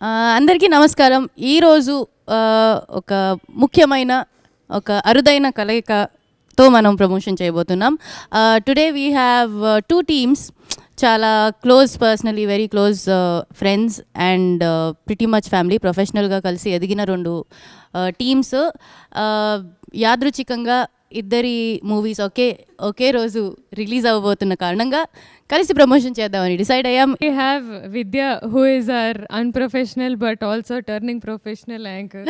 అందరికీ నమస్కారం. ఈరోజు ఒక ముఖ్యమైన ఒక అరుదైన కలయికతో మనం ప్రమోషన్ చేయబోతున్నాం. టుడే వీ హ్యావ్ 2 teams, చాలా close, personally very close friends and pretty much family. ప్రొఫెషనల్గా కలిసి ఎదిగిన 2 టీమ్స్. యాదృచ్ఛికంగా ఇద్దరి మూవీస్ ఒకే రోజు రిలీజ్ అవ్వబోతున్న కారణంగా కలిసి ప్రమోషన్ చేద్దామని డిసైడ్ అయ్యాం. We have Vidya, who is our unprofessional but also turning professional anchor.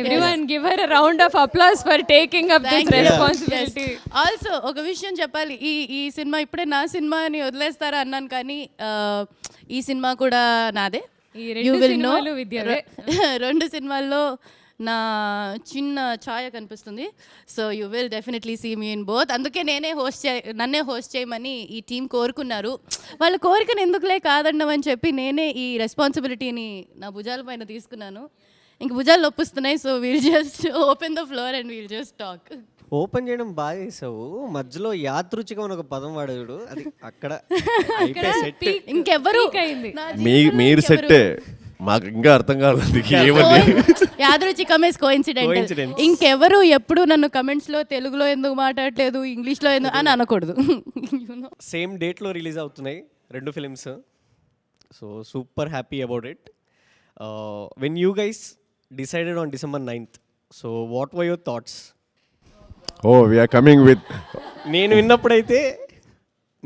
Everyone give her a round of applause for taking up this responsibility. Also ఒక విషయం చెప్పాలి, ఈ సినిమా ఇప్పుడే నా సినిమా అని వదిలేస్తారా అన్నాను, కానీ ఈ సినిమా కూడా నాదే. You will know. 2 సినిమాల్లో నా చిన్న ఛాయ కనిపిస్తుంది. So you will definitely see me in both. అందుకే నన్నే హోస్ట్ చేయమని ఈ టీం కోరుకున్నారు. వాళ్ళ కోరికను ఎందుకులే కాదండమని చెప్పి నేనే ఈ రెస్పాన్సిబిలిటీని నా భుజాల పైన తీసుకున్నాను. ఇంక భుజాలు నొప్పిస్తున్నాయి. So we'll just open the floor and we'll just talk. Open చేయడం బాగా చేసావు, మధ్యలో యాదృచ్ఛికం అని ఒక పదం వాడాడు, అది అక్కడ ఇంకెవరు మీరు సెట్టే, మాకు ఇంకా అర్థం కాలేదు ఏమని. యాదృచ్ఛికం ఇస్ కోఇన్సిడెంటల్. ఇంకెవరు ఎప్పుడు నన్ను కమెంట్స్ లో తెలుగులో ఎందుకు మాట్లాడలేదు, ఇంగ్లీష్ లో ఎందుకు అని అనకూడదు. సేమ్ డేట్ లో రిలీజ్ అవుతున్నాయి 2 films. So super happy about it. When you guys decided on December 9th, so what are your thoughts? We are coming with. నేను విన్నప్పుడైతే,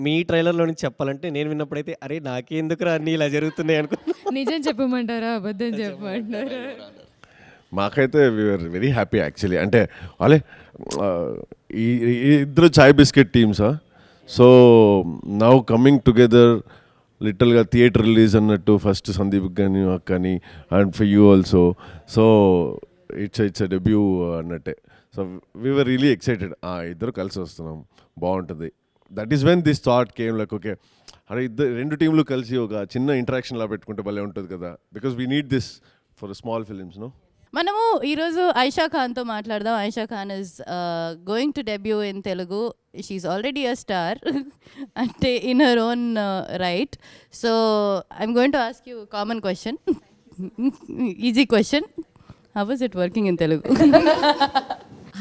మీ ట్రైలర్లో నుంచి చెప్పాలంటే, నేను విన్నప్పుడైతే అరే నాకెందుకురా అన్నీ ఇలా జరుగుతున్నాయి అనుకో. నిజం చెప్పమంటారా, అబద్ధం చెప్పమంటారా? మాకైతే వీఆర్ వెరీ హ్యాపీ యాక్చువల్లీ. అంటే వాళ్ళే ఇద్దరు చాయ్ బిస్కెట్ టీమ్సా. సో నౌ కమింగ్ టుగెదర్ లిటిల్గా థియేటర్ రిలీజ్ అన్నట్టు, ఫస్ట్ సందీప్ కానీ మాకు కానీ and for you also. So it's a debut అన్నట్టే. So we're really excited. ఇద్దరు కలిసి వస్తున్నాం, బాగుంటుంది. That is when this thought came like okay, అరే 2 టీంలు కలిసి ఒక చిన్న ఇంటరాక్షన్ లా పెట్టుకుంటే భలే ఉంటుంది కదా, because we need this for small films. No, మనము ఈరోజు ఆయిషా ఖాన్తో మాట్లాడదాం. Ayesha Khan is going to debut in Telugu. She's already a star అంటే in her own right. So I'm going to ask you common question, easy question. How was it working in Telugu?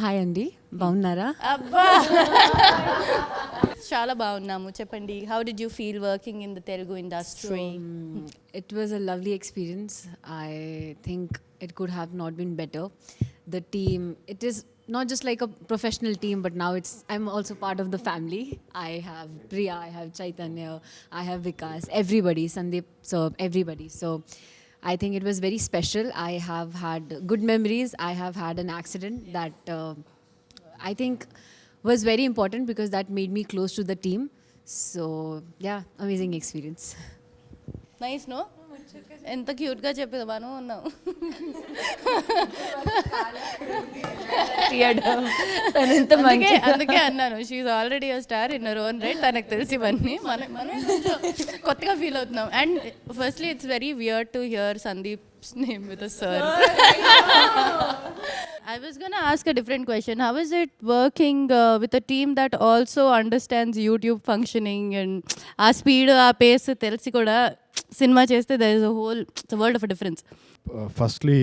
Hi అండి, బాగున్నారా? అబ్బా, చాలా బాగున్నాము. చెప్పండి, how did you feel working in the Telugu industry? It was a lovely experience. I think it could have not been better. The team, it is not just like a professional team, but now I'm also part of the family. I have Priya, I have Chaitanya, I have Vikas, everybody, Sandeep, so everybody. So I think it was very special. I have had good memories. I have had an accident that I think was very important because that made me close to the team. So yeah, amazing experience. Nice. No, ఎంత క్యూట్గా చెప్పేదాను ఉన్నావు. అందుకే అన్నాను, she already a star in her own right. తనకు తెలిసి ఇవన్నీ మనం కొత్తగా ఫీల్ అవుతున్నాం. And firstly it's very weird to hear సందీప్స్ name with a sir. I was going to ask a different question. How is it working with a team that also understands YouTube functioning and our speed, our pace telsi kuda cinema cheste there is a whole, it's a world of a difference. Firstly,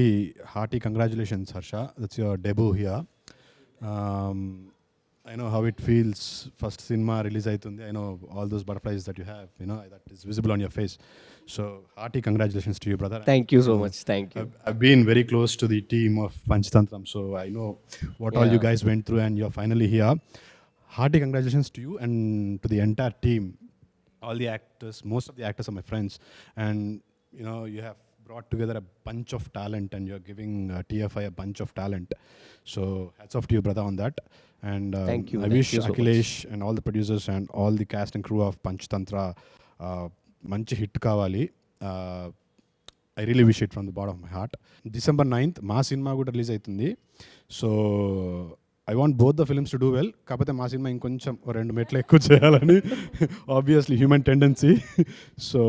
hearty congratulations Harsha, that's your debut here. I know how it feels, first cinema release aitundi. I know all those butterflies that you have, you know, that is visible on your face. So hearty congratulations to you, brother. Thank you so much. Thank you. I've been very close to the team of Panchatantra, so I know what all you guys went through, and you're finally here. Hearty congratulations to you and to the entire team. All the actors, most of the actors are my friends, and you know, you have brought together a bunch of talent, and you're giving TFI a bunch of talent. So hats off to you, brother, on that. And thank you. I wish you so Akhilesh and all the producers and all the cast and crew of Panchatantra manchi hit kavali. I really wish it from the bottom of my heart. December 9th మా cinema కూడా release అవుతుంది. So I want both the films to do well. కాకపోతే మా cinema ఇంకొంచెం 2 మెట్లు ఎక్కువ చేయాలని obviously human tendency. So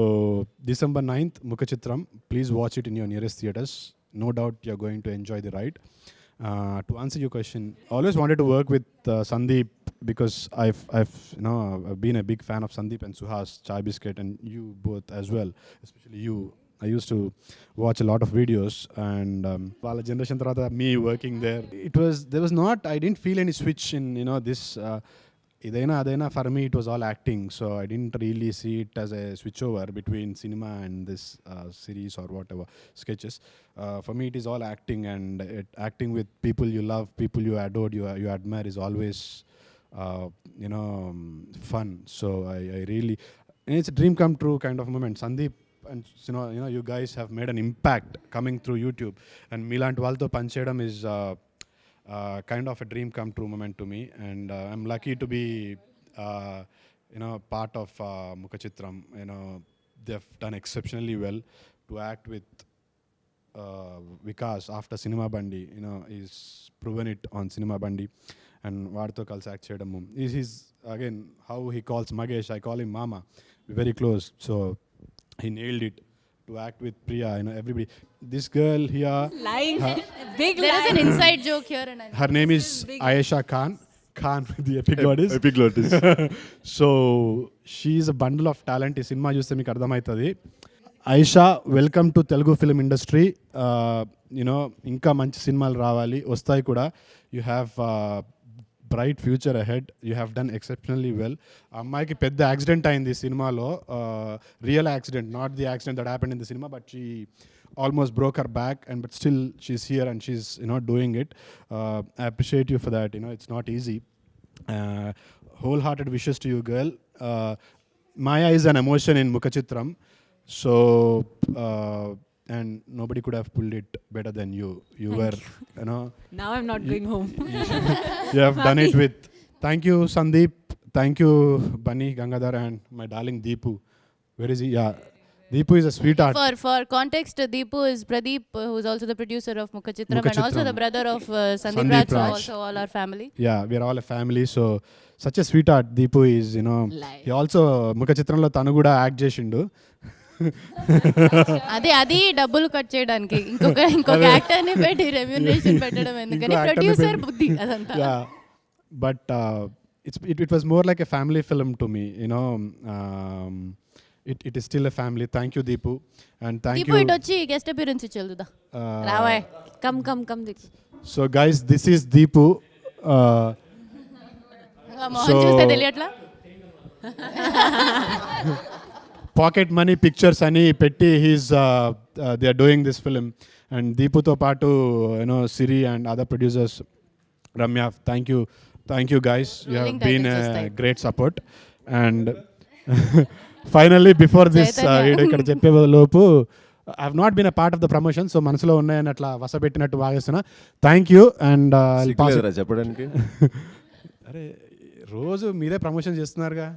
December 9th Mukhachitram, please watch it in your nearest theatres. No doubt you're going to enjoy the ride. To answer your question, I always wanted to work with Sandeep because I've been a big fan of Sandeep and Suhas, Chai Biscuit, and you both as well, especially you. I used to watch a lot of videos, and వాళ్ళ generation తర్వాత me working there, there was not, I didn't feel any switch in, this ఇదైనా అదైనా, for me it was all acting, so I didn't really see it as a switch over between cinema and this series or whatever sketches. For me it is all acting, and acting with people you love, people you adored, you admire is always fun. So I really, and it's a dream come true kind of moment. Sandeep and you guys have made an impact coming through YouTube, and మీలాంటి వాళ్ళతో పనిచేయడం is kind of a dream come true moment to me, and I'm lucky to be part of Mukhachitram. They've done exceptionally well to act with Vikas after Cinema Bandi. He's proven it on Cinema Bandi, and vaadto kalsi act cheyadamu. He's again, how he calls Magesh, I call him Mama. We're very close, so he nailed it to act with Priya. Everybody, this girl here, Lying. Big There is lie. an inside joke here, and her name is Ayesha Khan with the epiglottis. Epiglottis. So she's a bundle of talent. ఈ cinema చూస్తే మీకు అర్థమవుతుంది. Aisha, welcome to Telugu film industry. ఇంకా మంచి సినిమాలు రావాలి, వస్తాయి కూడా. You have bright future ahead. You have done exceptionally well. అమ్మాయికి పెద్ద యాక్సిడెంట్ అయింది ఈ సినిమాలో, real accident, not the accident that happened in the cinema, but she almost broke her back, but still she's here and she's doing it. I appreciate you for that. It's not easy. Wholehearted wishes to you, girl. Maya is an emotion in Mukhachitram, so and nobody could have pulled it better than you. You were Now I'm not going home. you have done it with. Thank you, Sandeep. Thank you, Bunny, Gangadhar, and my darling Deepu. Where is he? Yeah, Deepu is a sweetheart. for context, Deepu is Pradeep, who's also the producer of Mukhachitram, and also the brother of Sandeep Raj, so also all our family. Yeah, we are all a family, so such a sweetheart. Deepu is, Lie. he also Mukhachitramlo tanu kuda act చేసిండు. అది డబ్బులు cut చేయడానికి ఇంకొక actor ని పెట్టి remuneration పెట్టడం ఎందుకని, ఇంకో actor ని ప్రొడ్యూసర్ పెట్టి- బుద్ధి అదంతా. Yeah, but it was more like a family film to me. It is still a family. Thank you, Deepu, and thank Deepu you. ఇటు వచ్చి గెస్ట్ అపియరెన్స్ ఇచ్చేదా uh, రావాయ్. Come, Dick. So guys, this is Deepu. Mohan చూస్తే తెలియట్లా. Pocket money pictures ani petti, they are doing this film, and Deepu to paatu Siri and other producers, Ramya, thank you guys. You have Rolling been titles a వస్తాయి. great support, and finally before this Chaitanya. ఇక్కడ చెప్పే లోపు I have not been a part of the promotion, so మనసులో ఉన్నాయని అట్లా వసపెట్టినట్టు వాగేస్తున్నా. Thank you, and సిగ్గులేదురా చెప్పడానికి. అరే రోజు మీరే ప్రమోషన్ చేస్తున్నారుగా.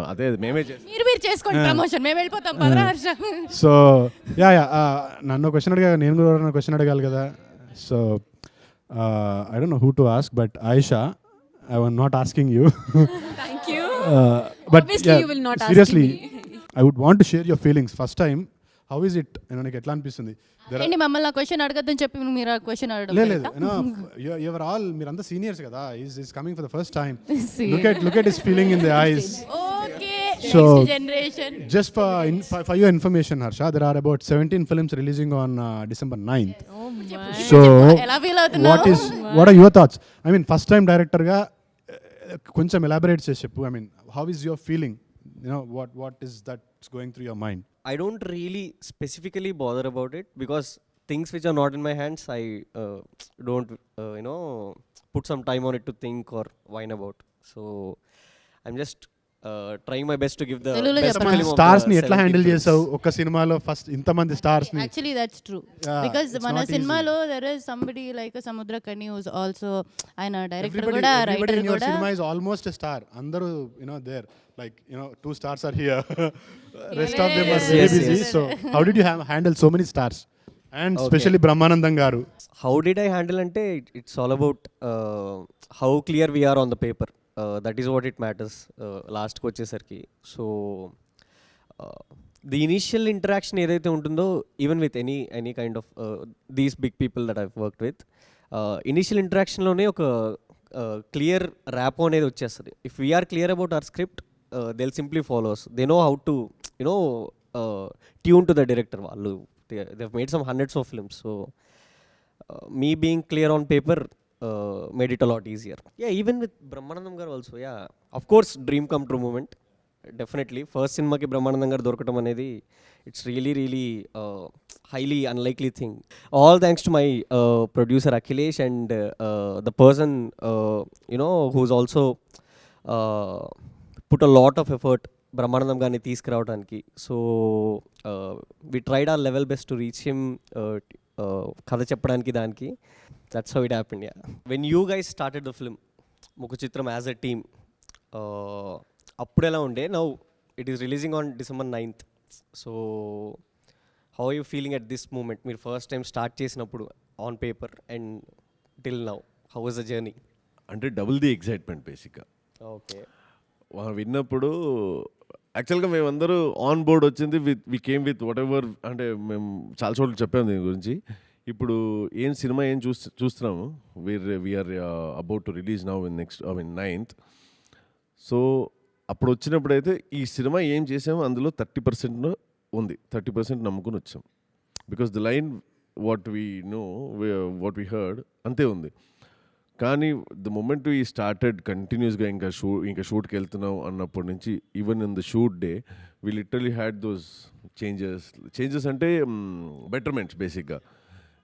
అదే మేమే చేస్తాం. మీరు చేసుకోండి ప్రమోషన్, మేము వెళ్ళిపోతాం పదరా హర్ష. సో యా నన్ను క్వశ్చన్ అడిగా, నేను కూడా క్వశ్చన్ అడగాలి కదా. So I don't know who to ask, but Ayesha, I am not asking you. Thank you. But Obviously you will not ask seriously me. I would want to share your feelings. First time, how is it? నీకు ఎట్లా అనిపిస్తుంది? ఏంటి మమ్మల్ని ఆ question అడగద్దని చెప్పి మీరు ఆ question అడగడం లేదు, యువర్ ఆల్, మీరంతా సీనియర్స్ కదా. Is coming for the first time. See. Look at his feeling in the ice. Okay, So, next generation. Just for your information, Harsha, there are about 17 films releasing on December 9th. So, ఎలా feel అవుతున్నావు? what are your thoughts? I mean, first time director ga కొంచెం elaborate చేసి చెప్పు. I mean, how is your feeling? What is that's going through your mind? I don't really specifically bother about it, because things which are not in my hands, I don't put some time on it to think or whine about. So I'm just trying my best to give the తెలుగులో best చెప్పరా? film of stars ని the ఎట్లా 17 handle films. చేసావు ఒక సినిమాలో? First ఇంతమంది stars ని. Actually that's true, Yeah, because it's మన not సినిమాలో there is somebody like Samuthirakani who's also, ఆయన డైరెక్టర్ Everybody కూడా in రైటర్ your కూడా. cinema is almost a star. అందరూ there, like 2 stars are here. Rest of them are very Yes, busy. yes. So how did you handle so many stars, and especially Brahmanandam garu? How did I handle ante? It's all about how clear we are on the paper. That is what it matters last కి వచ్చేసరికి. So the initial interaction ఏదైతే ఉంటుందో, even with any kind of these big people that I've worked with, initial interaction లోనే ఒక clear rapport అనేది వచ్చేస్తుంది. If we are clear about our script, they'll simply follow us. They know how to tune to the director. వాళ్ళు they've made some hundreds of films. So me being clear on paper made it a lot easier. Yeah, even with Brahmanandam garu also. Yeah, of course, dream come true moment. Definitely first సినిమాకి బ్రహ్మానందం గారు దొరకటం అనేది it's really highly unlikely thing. All thanks to my producer Akhilesh and the person who's also put a lot of effort Brahmanandam గారిని తీసుకురావడానికి. So we tried our level best to reach him, కథ చెప్పడానికి దానికి. That's how it happened. Yeah, when you guys started the film Mukhachitram as a team, అప్పుడు ఎలా ఉండే? Now it is releasing on December 9th. So how are you feeling at this moment? మీరు first time start చేసినప్పుడు on paper and till now, how was the journey? అంటే double the excitement బేసిక్గా. Okay, విన్నప్పుడు యాక్చువల్గా మేమందరూ on board వచ్చింది we came with what. అంటే మేము చాలా చోట్ల చెప్పాము దీని గురించి. ఇప్పుడు ఏం సినిమా ఏం చూస్తున్నాము, we're about to release now in next 9th. సో అప్పుడు వచ్చినప్పుడైతే ఈ సినిమా ఏం చేసామో అందులో 30% ఉంది, 30% నమ్ముకుని వచ్చాం. Because the line what we know, what we heard అంతే ఉంది. కానీ ద మూమెంట్ వీ స్టార్టెడ్ కంటిన్యూస్గా ఇంకా షూట్కి వెళ్తున్నాం అన్నప్పటి నుంచి, even in the shoot day we literally had those changes అంటే బెటర్మెంట్స్ బేసిక్గా,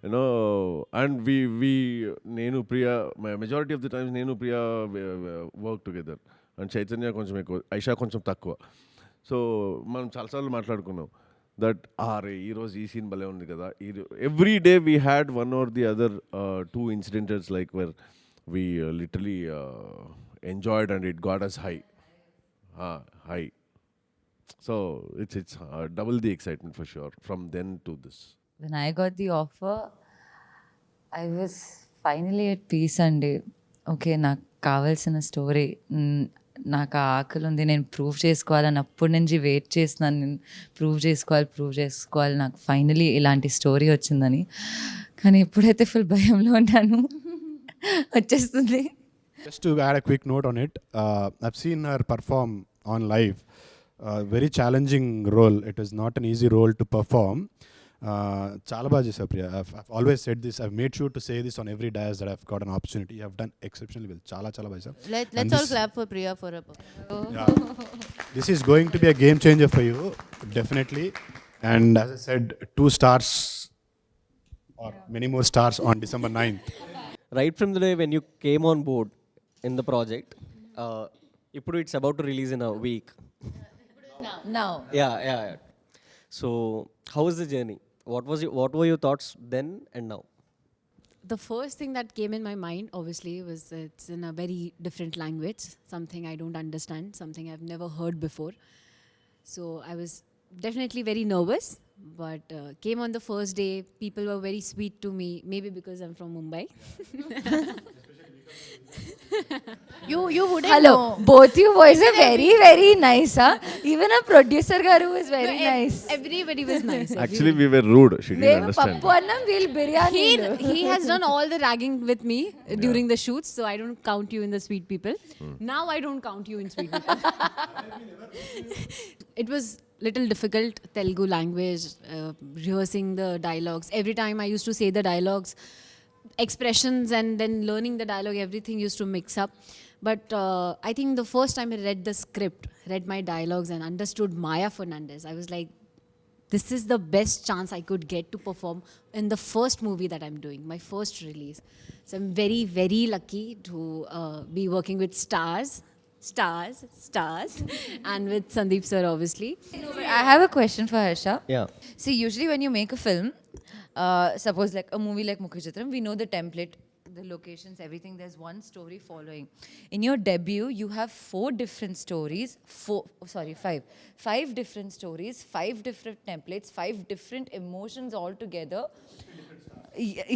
యూనో. అండ్ నేను Priya majority of the times నేను Priya work together. And Chaitanya కొంచెం ఎక్కువ, ఐషా కొంచెం తక్కువ. సో మనం చాలాసార్లు మాట్లాడుకున్నాం దట్ ఈరోజు ఈ సీన్ భలే ఉంది కదా. Every day we had one or the other 2 incidents like where we literally enjoyed and it got us high. So it's double the excitement for sure from then to this. When I got the offer, I was finally at peace అండి. Okay, నాకు కావాల్సిన story, నాకు ఆ ఆకలి ఉంది, నేను prove చేసుకోవాలని అప్పటి నుంచి వెయిట్ చేస్తున్నాను. నేను ప్రూవ్ చేసుకోవాలి, నాకు ఫైనలీ ఇలాంటి స్టోరీ వచ్చిందని. కానీ ఎప్పుడైతే ఫుల్ భయంలో ఉన్నాను, వచ్చేస్తుంది. Just to add a quick note on it, I've seen her perform on live. Very challenging role. It is not an easy role to perform. Chala baga chesavu Priya. I've always said this. I've made sure to say this on every dais that I've got an opportunity. You have done exceptionally well. Chala baga chesavu. Let's all clap for Priya for a Yeah. This is going to be a game changer for you, definitely. And as I said, 2 stars or many more stars on December 9th. Right from the day when you came on board in the project, ఇప్పుడు it's about to release in a week. Now. Yeah. So how was the journey? What were your thoughts then and now? The first thing that came in my mind, obviously, was it's in a very different language, something I don't understand, something I've never heard before. So I was definitely very nervous, but came on the first day. People were very sweet to me, maybe because I'm from Mumbai. You wouldn't Hello, know. both you boys are very, very nice. Even a producer garu is very nice. Everybody was nice. Actually we were rude, she didn't మేము understand. పప్పు అన్నం, వీళ్ళు biryani. He has done all the ragging with me during the shoots, so I don't count you in the sweet people. Now I don't count you in sweet people. It was little difficult, Telugu language, rehearsing the dialogues. Every time I used to say the dialogues, expressions, and then learning the dialogue, everything used to mix up. But I think the first time I read the script, read my dialogues and understood Maya Fernandez, I was like, this is the best chance I could get to perform in the first movie that I'm doing, my first release. So I'm very, very lucky to be working with stars, and with Sandeep sir, obviously. I have a question for Harsha. Yeah. See, usually when you make a film, suppose like a movie like Mukhachitram, we know the template, the locations, everything. There's one story following. In your debut, you have 5 different stories. 5 different stories, 5 different templates, 5 different emotions all together.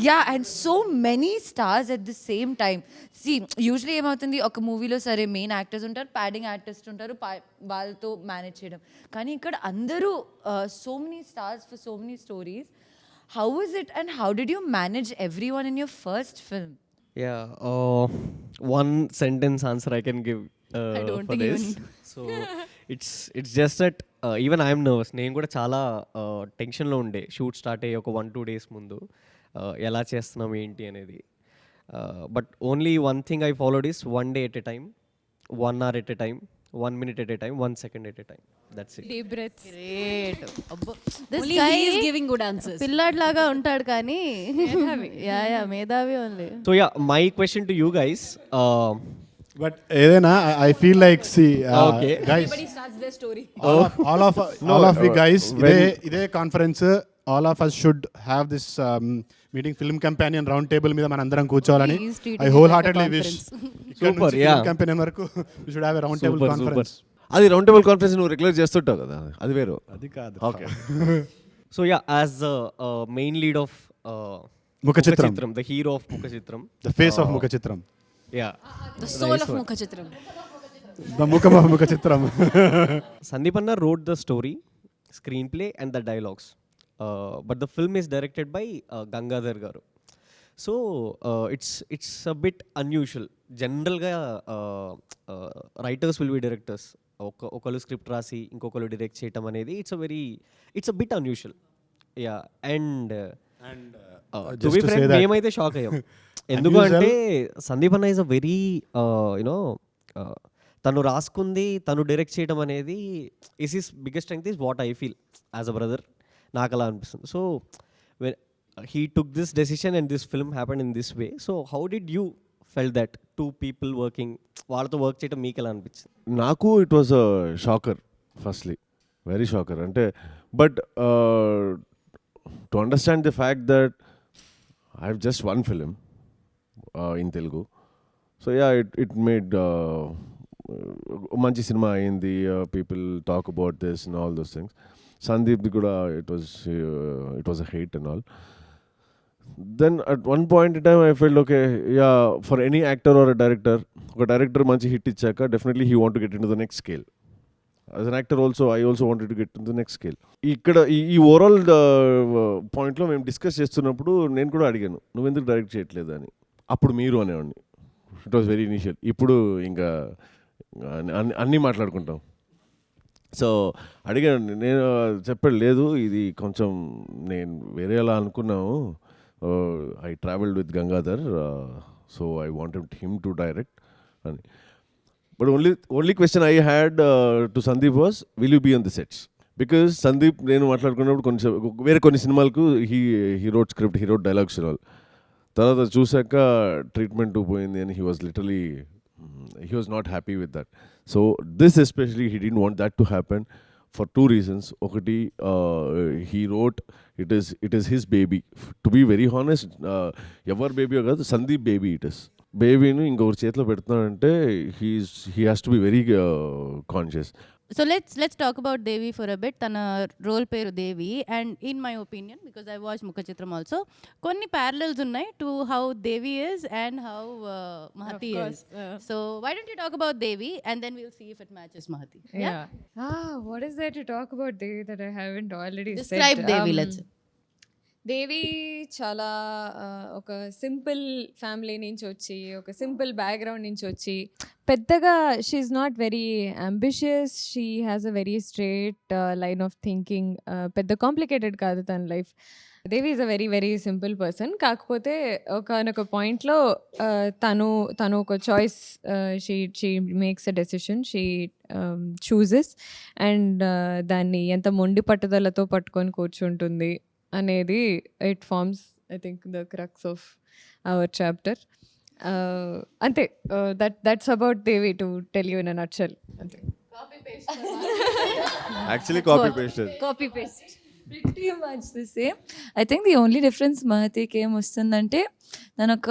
Yeah, and so many stars at the same time. See, usually ఏమవుతుంది, ఒక మూవీలో సరే main actors ఉంటారు, padding artist ఉంటారు, వాళ్ళతో manage చేయడం. కానీ ఇక్కడ అందరూ so many stars for so many stories. How was it and how did you manage everyone in your first film? Yeah, one sentence answer I can give I don't for think this. even. So it's just that even I'm nervous. నేను కూడా చాలా టెన్షన్లో ఉండే shoot start అయ్యి ఒక 1-2 days ముందు ఎలా చేస్తున్నాం ఏంటి అనేది. But only one thing I followed is 1 day at a time, 1 hour at a time, 1 minute at a time, 1 second at a time. That's it. Deep breaths. Great. అబ్బో, this Only guy he is giving good answers. పిల్లాడిలాగా ఉంటాడు కానీ yeah మేధావి only. So yeah, my question to you guys. But ఏదైనా I feel like see Okay. Guys Everybody starts their story. all of we guys ఇదే conference all of us should have this meeting film companion round table మీద మన అందరం కూర్చోవాలని He is treating I it wholeheartedly like a wish. Super, yeah. Film companion వరకు we should have a round table Super, conference. అది round table conference నువ్వు regular చేస్తుంటావు కదా, అది వేరు. అది కాదు. Okay. So yeah, as the main lead of Mukhachitram. the hero of Mukhachitram. The face of Mukhachitram. Yeah. The soul of Mukhachitram. The mukham of Mukhachitram. Sandeep Anna wrote the story, screenplay and the dialogues. But the film is directed by Gangadhar garu. So it's a bit unusual. Generally writers will be directors. ఒకళ్ళు script రాసి ఇంకొకరు direct చేయటం అనేది it's a bit unusual. Yeah and to be frank మేమైతే shock అయ్యాం. ఎందుకు అంటే సందీప్ అన్న ఈజ్ అ వెరీ యునో తను రాసుకుంది తను డైరెక్ట్ చేయడం అనేది is his biggest strength is what I feel as a brother. నాకు అలా అనిపిస్తుంది. So he took this decision and this film happened in this way. So how did you felt that two people working వాళ్ళతో work చేయడం మీకు ఎలా అనిపించింది? నాకు it was a shocker firstly, very shocker. అంటే but to understand the fact that I have just one film in Telugu. So yeah it made మంచి సినిమా అయింది, people talk about this and all those things. సందీప్ది కూడా it was a hate and all. Then at one point in time I felt okay, yeah, for any actor or a director manchi hit ichchaka definitely he want to get into the next scale. As an actor also I also wanted to get into the next scale. Ikkada ee overall point lo mem discuss chestunnappudu nenu kuda adiganu nu enduku direct cheyatledu ani. Appudu meeru anevandi. It was very initial. Ippudu inga anni మాట్లాడుకుంటాం. So అడిగాను, నేను చెప్పాడు లేదు ఇది కొంచెం నేను వేరేలా అనుకున్నాను. I travelled with Gangadhar, so I wanted him to direct. But only question I had to Sandeep was, will you be on the sets? Because Sandeep నేను మాట్లాడుకున్నప్పుడు వేరే కొన్ని సినిమాలకు he wrote script, he wrote dialogues and all. తర్వాత చూసాక treatment పోయింది అని he was not happy with that. So this especially he didn't want that to happen for two reasons. Okati he wrote it is his baby. To be very honest, ever baby agadu Sandeep baby it is. Baby nu ingor chetlo pedtunante he has to be very conscious. So let's talk about Devi for a bit. Tana role పేరు Devi, and in my opinion, because I watched Mukhachitram also, కొన్ని parallels ఉన్నాయి to how Devi is and how Mahati is. So why don't you talk about Devi and then we'll see if it matches Mahati. Yeah. What is there to talk about Devi that I haven't already said? Describe Devi, let's say. దేవి చాలా ఒక simple family నుంచి వచ్చి, ఒక simple background నుంచి వచ్చి, పెద్దగా she's not very ambitious. She has a very straight line of thinking. పెద్ద complicated కాదు తన life. Devi is a very very simple person. కాకపోతే ఒకనొక పాయింట్లో తను ఒక choice, she makes a decision, she chooses, and దాన్ని ఎంత మొండి పట్టుదలతో పట్టుకొని కూర్చుంటుంది అనేది it forms I think the crux of our chapter. అంతే, that's about Devi to tell you in a nutshell. అంతే. Actually copy pasted. Copy paste. Pretty much the same. I think the only difference Mahatiకి ఏం వస్తుందంటే, తను ఒక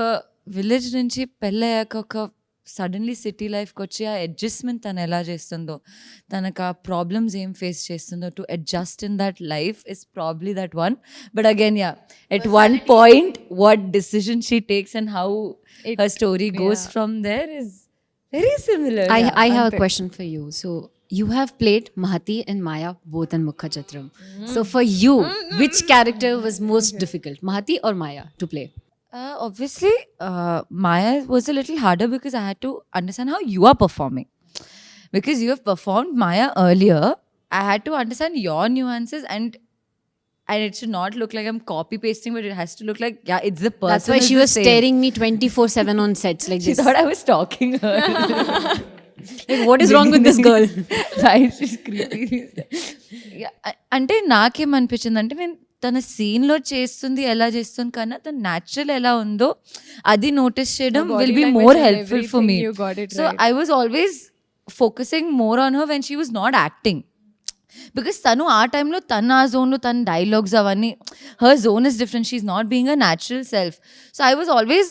village నుంచి పెళ్ళయ్యాక ఒక suddenly city లైఫ్కి వచ్చి ఆ అడ్జస్ట్మెంట్ తను ఎలా చేస్తుందో, తనకు ఆ ప్రాబ్లమ్స్ ఏం ఫేస్ చేస్తుందో, to adjust in that life is probably that one. But again at one point what decision she takes and how her story goes from there is very similar. I have a question for you. So you have played Mahati and Maya both in Mukhachitram. So for you, which character was most difficult, Mahati or Maya, to play? Obviously, Maya was a little harder because I had to understand how you are performing. Because you have performed Maya earlier I had to understand your nuances, and it should not look like I'm copy pasting, but it has to look like, yeah, it's the person. That's why is she the was same. staring me 24/7 on sets like She this. thought I was stalking her. Like, what is wrong with this girl? Right, she's creepy. Yeah, అంటే నాకేమనిపించింది అంటే, నేను తన సీన్లో చేస్తుంది ఎలా చేస్తుంది కన్నా తన న్యాచురల్ ఎలా ఉందో అది నోటీస్ చేయడం Her body will be language more and helpful for me. everything, you got it so right. I was always focusing more on her when she was not acting. Because తను ఆ టైంలో తన ఆ జోన్లో తన డైలాగ్స్ అవన్నీ, her zone is different, she is not being a natural self. So I was always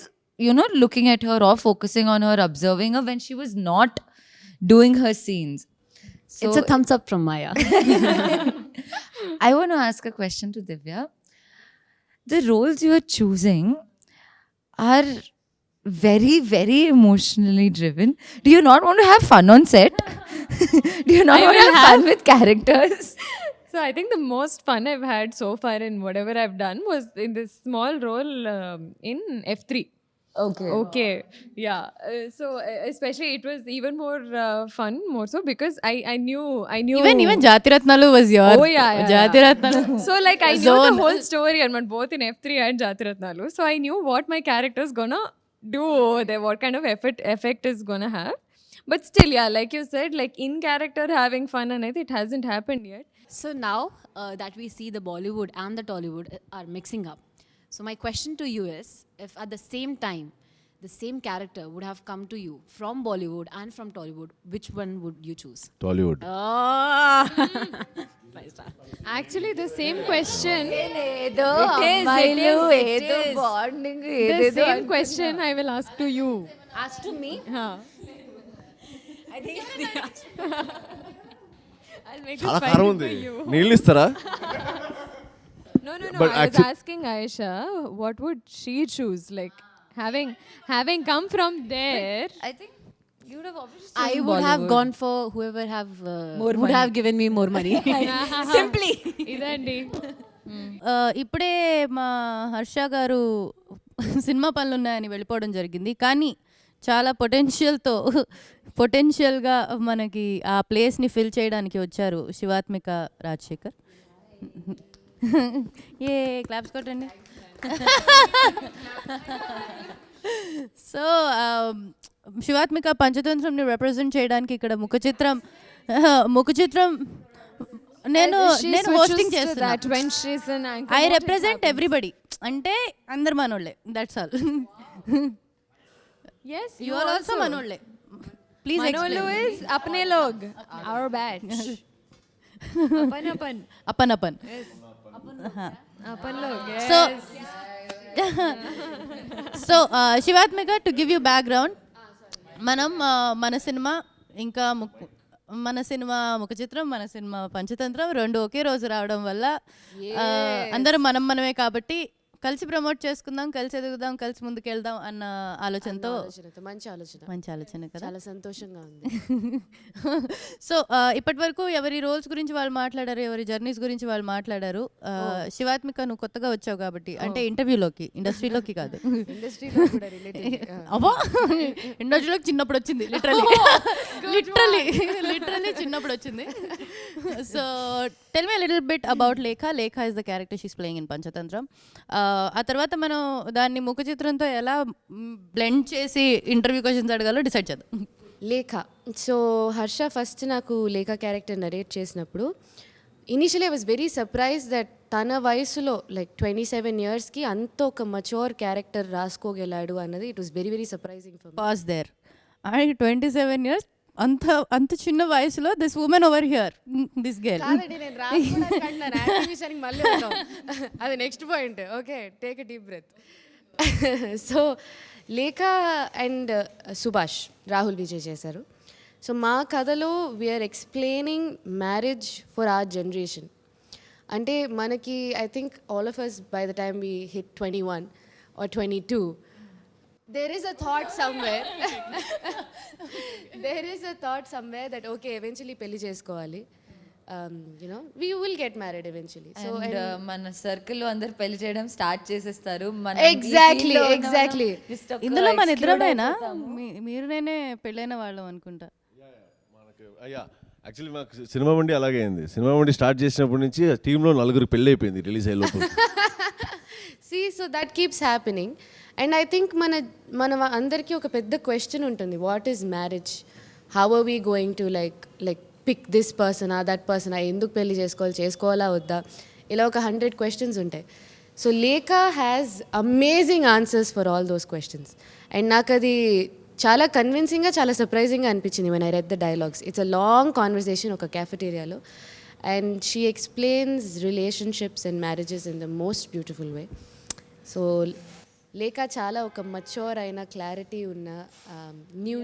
looking at her or focusing on her, observing her when she was not doing her scenes. So It's a thumbs up from Maya. I want to ask a question to Divya. The roles you are choosing are very, very emotionally driven. Do you not want to have fun on set? Do you not want to have fun with characters? So I think the most fun I've had so far in whatever I've done was in this small role in F3. Okay. Yeah. Especially it was even more fun, more so because I knew. Even Jatiratnalu was your. Oh yeah. Jatiratnalu. So like I knew Zone. the whole story and both in F3 and Jatiratnalu. So I knew what my character's gonna do over there, what kind of effect is gonna have. But still, yeah, like you said, like in character having fun, and I think it hasn't happened yet. So now that we see the Bollywood and the Tollywood are mixing up, so my question to you is, if at the same time the same character would have come to you from Bollywood and from Tollywood, which one would you choose? Tollywood. Actually, the same question. The The same question I will ask to you. Ask to me. I think I'll make చాలా this కారం fun ఉంది, for you. నీళ్ళు ఇస్తారా? No. But I was asking Aisha, what would she choose? Like having come from there. I think you would have obviously I chosen would have Bollywood. gone for whoever More would money. have given me more money. Simply. ఇదండి. ఇప్పుడే మా హర్ష గారు cinema పనులు ఉన్నాయని వెళ్ళిపోవడం జరిగింది. కానీ చాలా పొటెన్షియల్గా మనకి ఆ ప్లేస్ని ఫిల్ చేయడానికి వచ్చారు శివాత్మిక రాజశేఖర్. ఏ క్లాప్స్ కొట్టండి. సో శివాత్మిక పంచతంత్రంని రిప్రజెంట్ చేయడానికి ఇక్కడ ముఖచిత్రం నేను హోస్టింగ్ చేస్తున్నా. ఐ రిప్రజెంట్ ఎవ్రీబడి, అంటే అందరు మనోళ్ళే, that's all. Yes, you are also మనోళ్ళే. Please Manolu is apne log, our batch. Apan. అపన్ అపన్. Apan log. Yes. So Shivathmika, to give you background, మనం మన సినిమా ఇంకా మన సినిమా ముఖచిత్రం, మన సినిమా పంచతంత్రం రెండు ఒకే రోజు రావడం వల్ల అందరం మనమే కాబట్టి కలిసి ప్రమోట్ చేసుకుందాం, కలిసి ఎదుగుదాం, కలిసి ముందుకెళ్దాం అన్న ఆలోచనతో. మంచి ఆలోచన కదా, చాలా సంతోషంగా ఉంది. సో ఇప్పటి వరకు ఎవరి రోల్స్ గురించి వాళ్ళు మాట్లాడారు, ఎవరి జర్నీస్ గురించి వాళ్ళు మాట్లాడారు. శివాత్మిక, నువ్వు కొత్తగా వచ్చావు కాబట్టి, అంటే ఇంటర్వ్యూలోకి, ఇండస్ట్రీలోకి కాదు, అబ్బా ఇండస్ట్రీలోకి చిన్నప్పుడు వచ్చింది, లిటరలీ చిన్నప్పుడు వచ్చింది. So tell me a little bit about Lekha. Lekha is the character she's playing in Panchatantra. ఆ తర్వాత మనం దాన్ని ముఖ చిత్రంతో ఎలా బ్లెండ్ చేసి ఇంటర్వ్యూ క్వశ్చన్స్ అడగాలో డిసైడ్ చేద్దాం. లేఖ. సో హర్ష ఫస్ట్ నాకు లేఖ క్యారెక్టర్ నరేట్ చేసినప్పుడు initially I was very surprise that తన వయసులో లైక్ 27 yearsకి అంత ఒక మచ్యూర్ క్యారెక్టర్ రాసుకోగలాడు అన్నది. It was very very surprising for me. Pass there. ఆయనకి 27 years, అంత చిన్న వయసులో this woman over here, this girl. అది next point. Okay, take a deep breath. So Lekha and Subhash, Rahul Vijay చేశారు. సో మా కథలో we're explaining marriage for our generation. అంటే మనకి I think all of us by the time we hit 21 or 22, there is a thought somewhere that okay, eventually పెళ్లి చేసుకోవాలి, we will get married eventually. So మన circle లో అందరు పెళ్లి చేయడం start చేసేస్తారు. exactly ఇందులో మన ఇద్దరమేనా, మీరు నేనే పెళ్ళైన వాళ్ళం అనుకుంటా. యాక్చువల్లీ మాకు సినిమా మండి అలాగే అయింది. సినిమా మండి స్టార్ట్ చేసినప్పటి నుంచి టీంలో 4 పెళ్ళి అయిపోయింది రిలీజ్ అయ్యే లోపు. See, so that keeps happening. And I think మన అందరికీ ఒక పెద్ద క్వశ్చన్ ఉంటుంది, what is marriage, how are we going to like pick this పర్సనా దట్ పర్సనా, ఎందుకు పెళ్లి చేసుకోవాలా వద్దా, ఇలా ఒక 100 క్వశ్చన్స్ ఉంటాయి. సో లేఖ has amazing answers for all those questions. And నాకు అది చాలా కన్విన్సింగ్గా, చాలా సర్ప్రైజింగ్గా అనిపించింది when I read the dialogues. It's a long conversation ఒక క్యాఫెటేరియాలో, and she explains relationships and marriages in the most beautiful way. So Lekha చాలా ఒక మచ్యూర్ అయిన, క్లారిటీ ఉన్న, new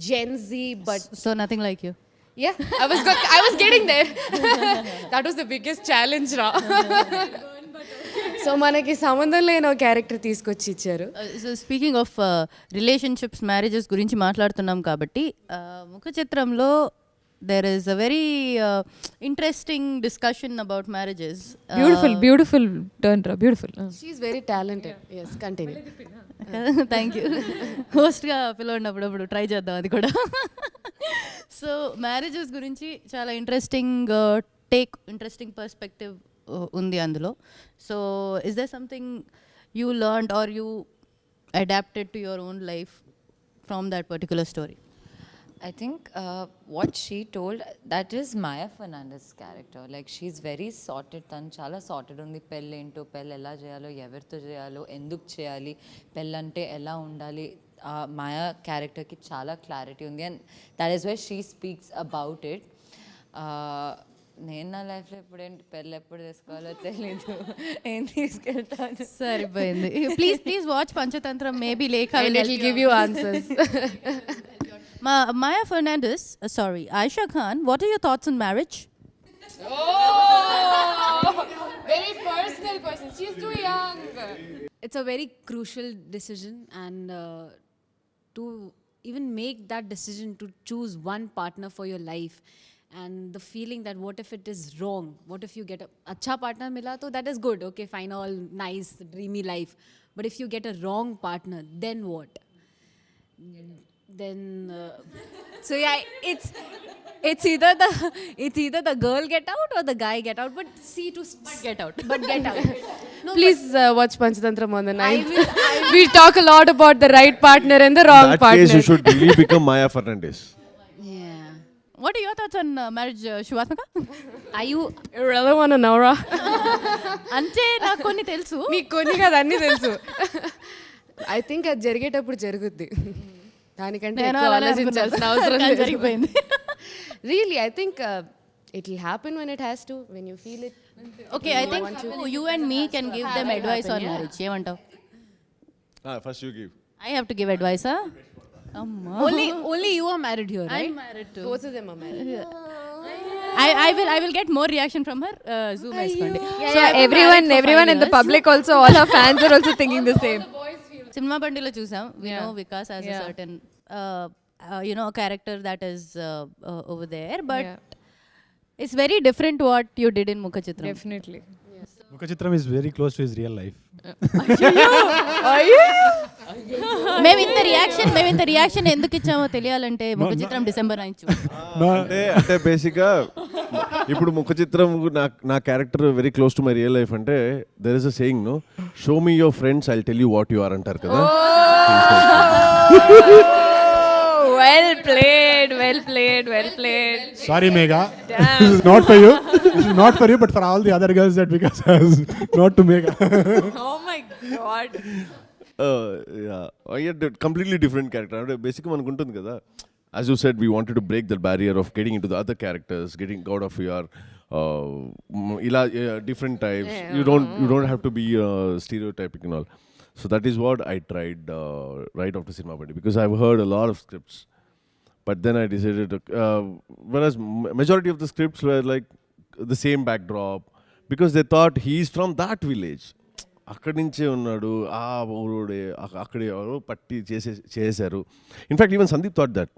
gen Z, but so nothing like you. yeah, I was getting there. That was the biggest challenge ra. So మనకి సంబంధం లేని ఒక character తీసుకొచ్చి ఇచ్చారు. So speaking of relationships, marriages గురించి మాట్లాడుతున్నాం కాబట్టి ముఖ చిత్రంలో there is a very interesting discussion about marriages. Beautiful turn ra, beautiful. She is very talented. Yes, continue. Thank you. హోస్ట్గా పిలవండి, అప్పుడప్పుడు ట్రై చేద్దాం అది కూడా. సో మ్యారేజెస్ గురించి చాలా ఇంట్రెస్టింగ్ పర్స్పెక్టివ్ ఉంది అందులో. So is there something you learned or you adapted to your own life from that particular story? I think what she told, that is Maya Fernandez's character. Like, she's very sorted. Tanu chala sorted undi. Pelle into pelle ela cheyalo, evartho cheyalo, enduk cheyali, pellante ela undali. Maya character ki chala clarity undi, and that is why she speaks about it. నేను నా లైఫ్లో ఎప్పుడేంటి పెళ్ళి ఎప్పుడు తీసుకోవాలో తెలీదు, ఏం తీసుకెళ్తాను. సరిపోయింది. Please watch Panchatantram. Maybe Lekha will give you answers. Maya Fernandez, sorry, Aisha Khan, what are your thoughts on marriage? Oh, very personal question. She's too young. It's a very crucial decision, and to even make that decision to choose one partner for your life, and the feeling that what if it is wrong, what if you get a acha partner mila, so that is good, okay, fine, all nice, dreamy life, but if you get a wrong partner, then what? Then so yeah, it's either the girl get out or the guy get out, but get out. No, Please watch Panchatantra on the 9th. We'll talk a lot about the right partner and the wrong That partner. case you should really become Maya Fernandez. yeah, What are your thoughts on marriage, Shivatmaka? are you You really want to know, ra? అంటే నాకు కొన్ని తెలుసు. నీకు కొన్ని కాదు, అన్నీ తెలుసు. I think అది జరిగేటప్పుడు జరుగుద్ది, దానికంటే నేను ఎక్కువ అలానే ఆలోచించాల్సిన అనుకున్నాను. అవసరం కానీ లేదు. జరిగిపోయింది. Really, I think it will happen when it has to, when you feel it. Okay, I think you and me can give them advice on marriage. ఏమంటావు? First you give. I have to give advice, huh? Amma. only you are married here, right? I'm married too. Both of them are married. I will get more reaction from her. Zoom వేసుకోండి. Everyone in the public also, all her fans are also thinking the same. Cinema బండిలో చూసాం. We know Vikas has a certain a character that is over there, but it's very different what you did in Mukhachitram. Definitely. Mukhachitram is very close to his real life. మేము ఇంత reaction ఎందుకు ఇచ్చామో తెలియాలంటే ముఖచిత్రం December 9 అంటే బేసిక్గా ఇప్పుడు ముఖచిత్రం నా character very close to my real life అంటే there is a saying, no, show me your friends, I'll tell you what you are అంటారు కదా. Well played. Sorry, Megha. This is not for you. This is not for you, but for all the other girls that Vikas has. Not to Megha. Oh my God. Completely different character. Basically మనకు ఉంటుంది కదా, as you said, we wanted to break the barrier of getting into the other characters, getting out of your different types. You don't have to be stereotypic and all. So that is what I tried right after Cinema Bandi, because I've heard a lot of scripts, but then I decided whereas majority of the scripts were like the same backdrop, because they thought he's from that village, అక్కడి నుంచే ఉన్నాడు, ఆ ఊరుడే అక్కడే పట్టి చేశారు. In fact even Sandeep thought that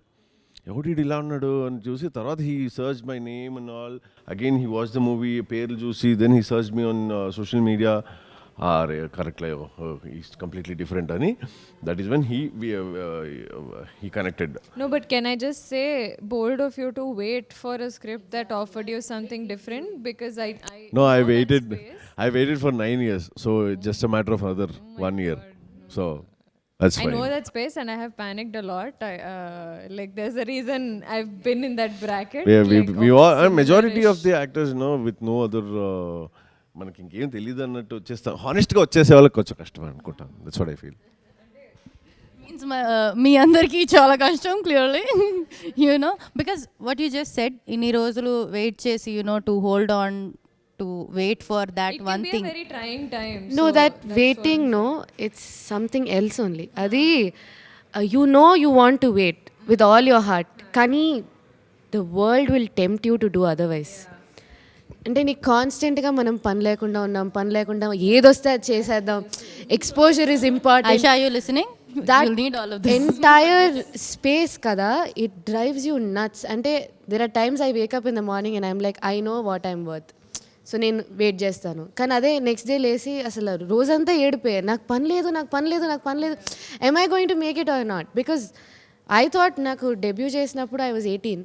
ఎవడు ఇలా ఉన్నాడు అని చూసి తర్వాత he search my name and all, again he watch the movie, పేర్లు చూసి then he search me on social media. correctly, he's completely different ani. That is when he connected. No, but can I just say, bold of you to wait for a script that offered you something different, because I No, I know that waited. space. I waited for 9 years, so it's just a matter of another 1 year. So that's I fine. know that space and I have panicked a lot. Like there's a reason I've been in that bracket. We of all, and majority of similar-ish. the actors, with no other, మనకి ఇంకేం తెలియదు అన్నట్టు వచ్చేస్తాం. హానెస్ట్గా వచ్చేసే వాళ్ళకి కొంచెం కష్టం అనుకుంటా. That's what I feel. Means మీ అందరికీ చాలా కష్టం clearly you know because what you just said ఇన్ని రోజులు వెయిట్ చేసి you know to hold on to wait for that It one can be a thing. very trying time. No, so that that's waiting, no, it's something else only. Adi, you know you want to wait with all your heart. Kani, the world will tempt you to do otherwise. అంటే నీకు కాన్స్టెంట్గా మనం పని లేకుండా ఏదొస్తే అది చేసేద్దాం, exposure is important. Aisha you listening That need all of this. entire space kada, it drives you nuts. అంటే there are times I wake up in the morning and I'm like, I know what I'm worth, so నేను wait చేస్తాను. కానీ అదే next day లేసి అసలు రోజంతా ఏడిపోయారు, నాకు పని లేదు. Am I going to make it or not? Because I thought, నాకు డెబ్యూ చేసినప్పుడు I was 18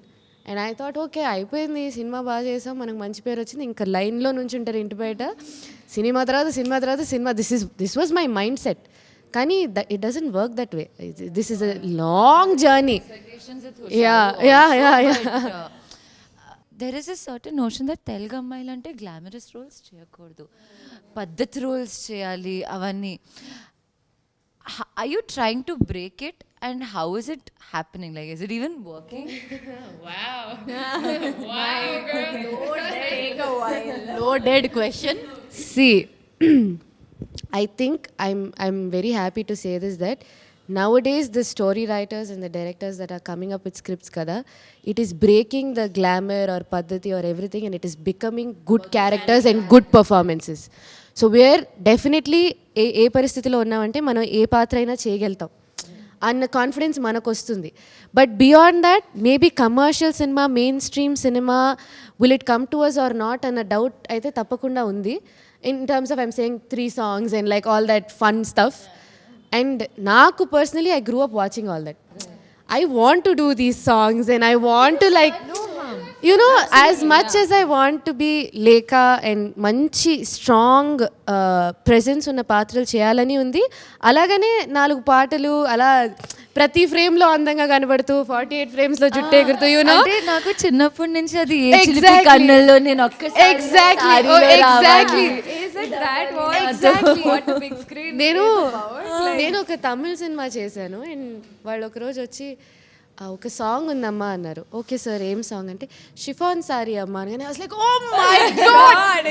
and I thought okay అయిపోయింది, సినిమా బాగా చేసాం, మనకు మంచి పేరు వచ్చింది, ఇంకా లైన్లో నుంచి ఉంటారు ఇంటి బయట, సినిమా తర్వాత this was my mindset. కానీ it doesn't work that way. This is a long journey. Yeah there is a certain notion that Telugu అమ్మాయిలు అంటే గ్లామరస్ రోల్స్ చేయకూడదు, పద్ధతి రోల్స్ చేయాలి అవన్నీ. Are you trying to break it, and how is it happening? Like, is it even working? Loaded question. See, I think I'm very happy to say this, that nowadays the story writers and the directors that are coming up with scripts kada, it is breaking the glamour or paddhati or everything, and it is becoming good characters and good performances. So we are definitely ఏ పరిస్థితిలో ఉన్నామంటే మనం ఏ పాత్ర అయినా చేయగలుగుతాం అన్న confidence మనకు వస్తుంది. But beyond that maybe commercial cinema, main stream cinema, will it come to us or not అన్న డౌట్ అయితే తప్పకుండా ఉంది. In terms of I'm saying 3 songs and like all that fun stuff. And నాకు personally, I grew up watching all that. I want to do these songs and I want to like, you know, as much as I want to be Lekha and మంచి strong presence ఉన్న పాత్రలు చేయాలని ఉంది, అలాగనే 4 పాటలు అలా ప్రతి ఫ్రేమ్లో అందంగా కనబడుతూ 48 ఫ్రేమ్స్లో జుట్టు ఎగురుతూ, యూ నో. అంటే నాకు చిన్నప్పటి నుంచి అది ఏ చిలిపి కన్నుల్లో నేను నేను ఒక తమిళ్ సినిమా చేశాను అండ్ వాళ్ళు ఒకరోజు వచ్చి ఒక సాంగ్ ఉందమ్మా అన్నారు. ఓకే సార్, ఏం సాంగ్ అంటే షిఫాన్ సారీ అమ్మా అని. I was like, oh my God,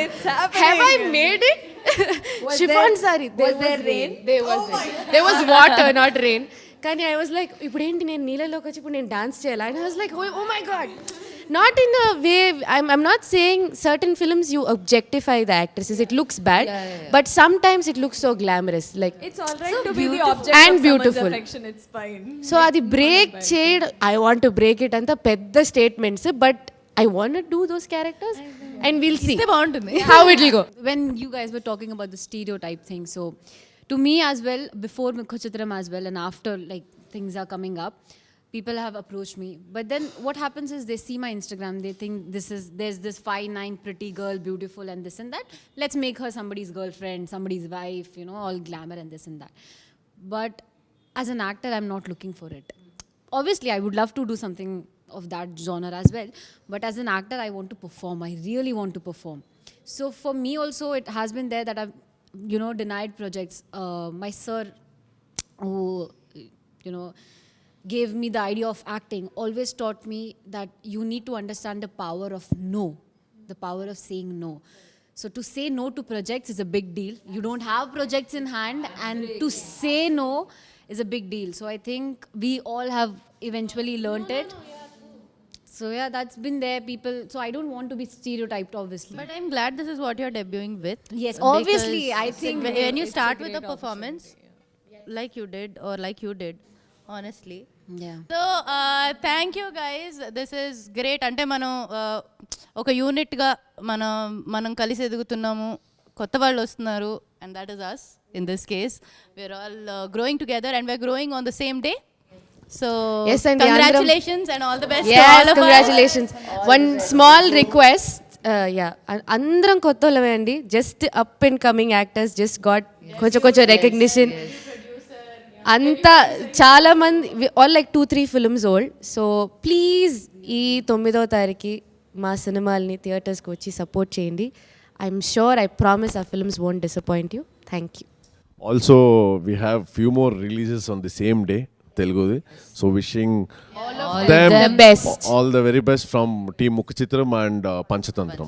have I made it? Chiffon sari. There was water, not rain. కానీ ఐ వాజ్ లైక్, ఇప్పుడు ఏంటి నేను నీళ్ళలోకి వచ్చి ఇప్పుడు నేను డాన్స్ చేయాలి? And I was like, oh my God. Not in a way, I'm not saying certain films you objectify the actresses, it looks bad, but sometimes it looks so glamorous, like It's all right to be the object and of beautiful. someone's affection, it's fine. So adi break shade, I want to break it anta pedda statements, but I want to do those characters and we'll see how it will go. When you guys were talking about the stereotype thing, so to me as well, before Mukhachitram as well, and after like things are coming up, people have approached me. But then what happens is they see my Instagram, they think there's this 5'9" pretty girl, beautiful and this and that. Let's make her somebody's girlfriend, somebody's wife, you know, all glamour and this and that. But as an actor, I'm not looking for it. Obviously, I would love to do something of that genre as well. But as an actor, I want to perform. I really want to perform. So for me also, it has been there that I've, you know, denied projects. My sir, who, you know, gave me the idea of acting, always taught me that you need to understand the power of no, the power of saying no. So to say no to projects is a big deal. You don't have projects in hand, and to say no is a big deal. So I think we all have eventually learnt it. So yeah, that's been there, people. So I don't want to be stereotyped, obviously. But I'm glad this is what you're debuting with. Yes, obviously, I think when you it's start a with a great performance like you did, or like you did, honestly. Yeah. So thank you guys, this is great. అంటే మనం ఒక యూనిట్గా మనం కలిసి ఎదుగుతున్నాము, కొత్త వాళ్ళు వస్తున్నారు, and that is us in this case. We are all growing together and we are growing on the same day. So Yes, and congratulations and all the best. Yes, congratulations. One small request. అందరం కొత్త వాళ్ళమే అండి, just up and coming actors, just got కొంచెం recognition. అంతా చాలా మంది all like 2-3 films old. So please ఈ 9వ తారీఖు మా సినిమాల్ని థియేటర్స్కి వచ్చి సపోర్ట్ చేయండి. I'm sure, I promise our films won't disappoint you. Thank you. Also, we have few more releases on the same day, Telugu. So wishing them the best. all the very best from Team Mukhachitram and Panchatantra.